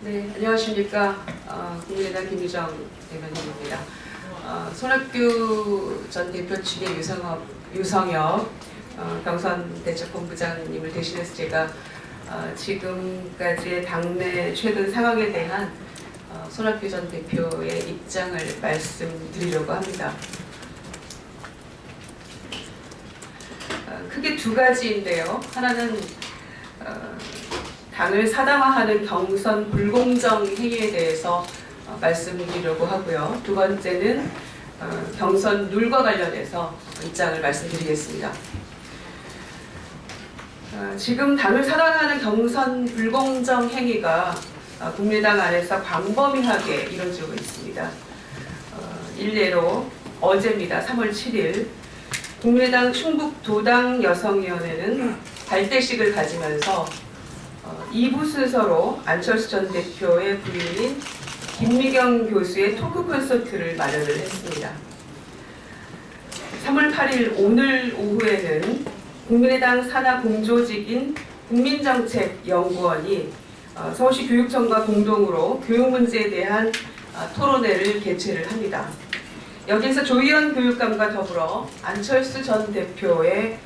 네, 안녕하십니까. 국민의당 김유정 대변인입니다. 손학규 전 대표 측의 유성엽 경선대책본부장님을 대신해서 제가 지금까지의 당내 최근 상황에 대한 손학규 전 대표의 입장을 말씀드리려고 합니다. 크게 두 가지인데요. 하나는 당을 사당화하는 경선 불공정 행위에 대해서 말씀드리려고 하고요. 두 번째는 경선 룰과 관련해서 입장을 말씀드리겠습니다. 지금 당을 사당화하는 경선 불공정 행위가 국민의당 안에서 광범위하게 이루어지고 있습니다. 일례로 어제입니다. 3월 7일 국민의당 충북도당 여성위원회는 발대식을 가지면서 2부 순서로 안철수 전 대표의 부인인 김미경 교수의 토크 콘서트를 마련을 했습니다. 3월 8일 오늘 오후에는 국민의당 산하 공조직인 국민정책연구원이 서울시 교육청과 공동으로 교육 문제에 대한 토론회를 개최를 합니다. 여기에서 조희연 교육감과 더불어 안철수 전 대표의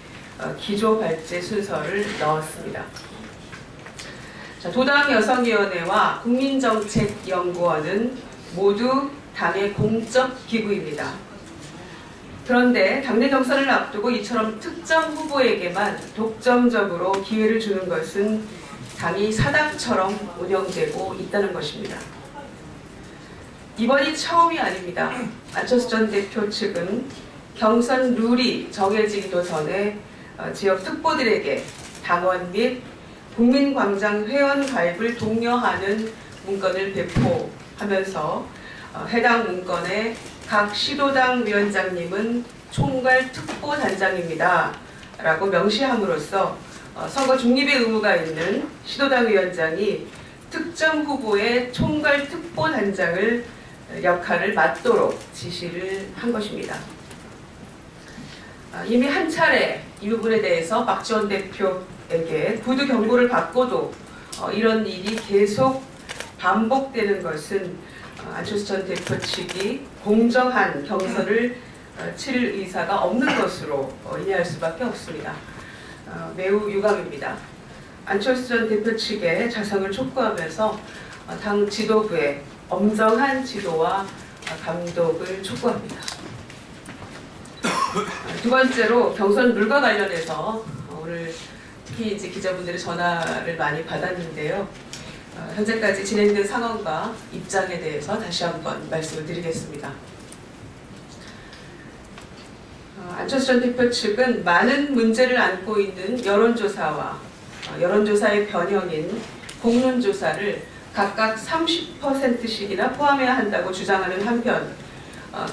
기조 발제 순서를 넣었습니다. 도당 여성위원회와 국민정책연구원은 모두 당의 공적 기구입니다. 그런데 당내 경선을 앞두고 이처럼 특정 후보에게만 독점적으로 기회를 주는 것은 당이 사당처럼 운영되고 있다는 것입니다. 이번이 처음이 아닙니다. 안철수 전 대표 측은 경선 룰이 정해지기도 전에 지역 특보들에게 당원 및 국민광장 회원 가입을 독려하는 문건을 배포하면서 해당 문건에 각 시도당 위원장님은 총괄 특보단장입니다 라고 명시함으로써 선거 중립의 의무가 있는 시도당 위원장이 특정 후보의 총괄 특보단장을 역할을 맡도록 지시를 한 것입니다. 이미 한 차례 이 부분에 대해서 박지원 대표에게 구두 경고를 받고도 이런 일이 계속 반복되는 것은 안철수 전 대표 측이 공정한 경선을 치를 의사가 없는 것으로 이해할 수밖에 없습니다. 매우 유감입니다. 안철수 전 대표 측의 자성을 촉구하면서 당 지도부의 엄정한 지도와 감독을 촉구합니다. 두 번째로 경선 룰과 관련해서 오늘 특히 이제 기자분들의 전화를 많이 받았는데요. 현재까지 진행된 상황과 입장에 대해서 다시 한번 말씀을 드리겠습니다. 안철수 전 대표 측은 많은 문제를 안고 있는 여론조사와 여론조사의 변형인 공론조사를 각각 30%씩이나 포함해야 한다고 주장하는 한편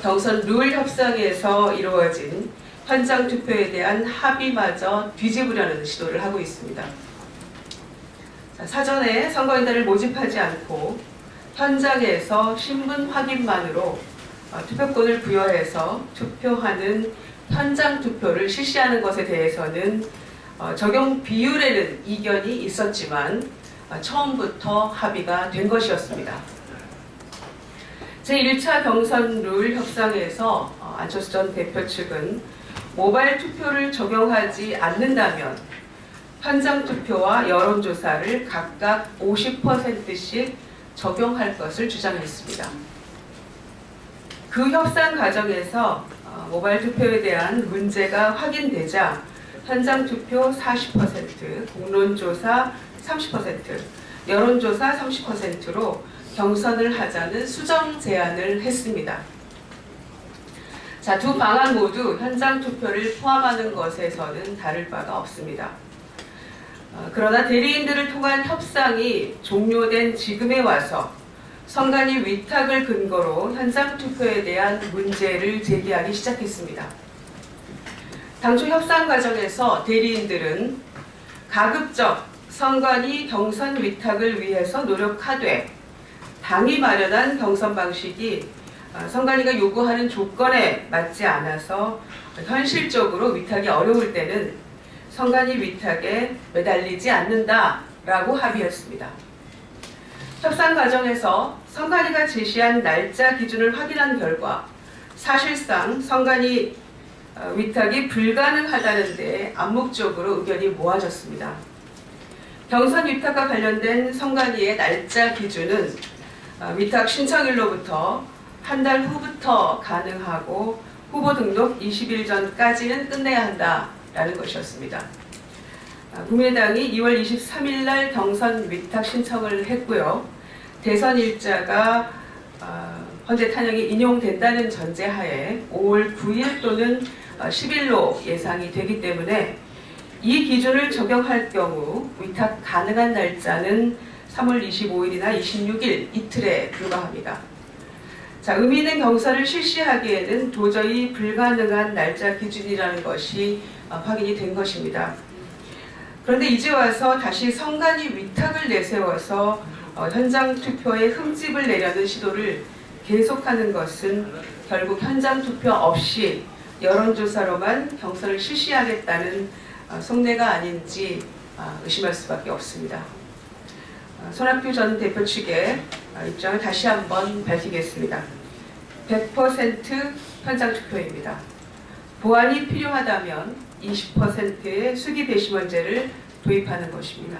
경선 룰 협상에서 이루어진 현장 투표에 대한 합의마저 뒤집으려는 시도를 하고 있습니다. 사전에 선거인단을 모집하지 않고 현장에서 신분 확인만으로 투표권을 부여해서 투표하는 현장 투표를 실시하는 것에 대해서는 적용 비율에는 이견이 있었지만 처음부터 합의가 된 것이었습니다. 제1차 경선 룰 협상에서 안철수 전 대표 측은 모바일 투표를 적용하지 않는다면 현장 투표와 여론조사를 각각 50%씩 적용할 것을 주장했습니다. 그 협상 과정에서 모바일 투표에 대한 문제가 확인되자 현장 투표 40%, 공론조사 30%, 여론조사 30%로 경선을 하자는 수정 제안을 했습니다. 두 방안 모두 현장 투표를 포함하는 것에서는 다를 바가 없습니다. 그러나 대리인들을 통한 협상이 종료된 지금에 와서 선관위 위탁을 근거로 현장 투표에 대한 문제를 제기하기 시작했습니다. 당초 협상 과정에서 대리인들은 가급적 선관위 경선 위탁을 위해서 노력하되 당이 마련한 경선 방식이 선관위가 요구하는 조건에 맞지 않아서 현실적으로 위탁이 어려울 때는 선관위 위탁에 매달리지 않는다라고 합의했습니다. 협상 과정에서 선관위가 제시한 날짜 기준을 확인한 결과 사실상 선관위 위탁이 불가능하다는 데 암묵적으로 의견이 모아졌습니다. 경선 위탁과 관련된 선관위의 날짜 기준은 위탁 신청일로부터 한 달 후부터 가능하고 후보 등록 20일 전까지는 끝내야 한다라는 것이었습니다. 국민의당이 2월 23일 날 경선 위탁 신청을 했고요. 대선 일자가 헌재 탄핵이 인용된다는 전제하에 5월 9일 또는 10일로 예상이 되기 때문에 이 기준을 적용할 경우 위탁 가능한 날짜는 3월 25일이나 26일 이틀에 불과합니다. 자, 의미 있는 경선을 실시하기에는 도저히 불가능한 날짜 기준이라는 것이 확인이 된 것입니다. 그런데 이제 와서 다시 선관위 위탁을 내세워서 현장 투표에 흠집을 내려는 시도를 계속하는 것은 결국 현장 투표 없이 여론조사로만 경선을 실시하겠다는 속내가 아닌지 의심할 수밖에 없습니다. 손학규 전 대표 측의 입장을 다시 한번 밝히겠습니다. 100% 현장 투표입니다. 보완이 필요하다면 20%의 수기 배심원제를 도입하는 것입니다.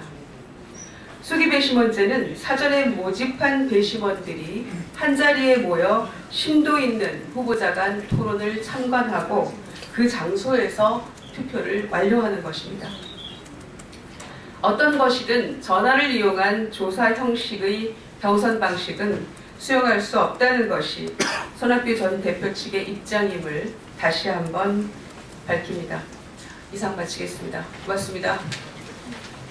수기 배심원제는 사전에 모집한 배심원들이 한자리에 모여 심도 있는 후보자 간 토론을 참관하고 그 장소에서 투표를 완료하는 것입니다. 어떤 것이든 전화를 이용한 조사 형식의 경선 방식은 수용할 수 없다는 것이 손학규 전 대표 측의 입장임을 다시 한번 밝힙니다. 이상 마치겠습니다. 고맙습니다.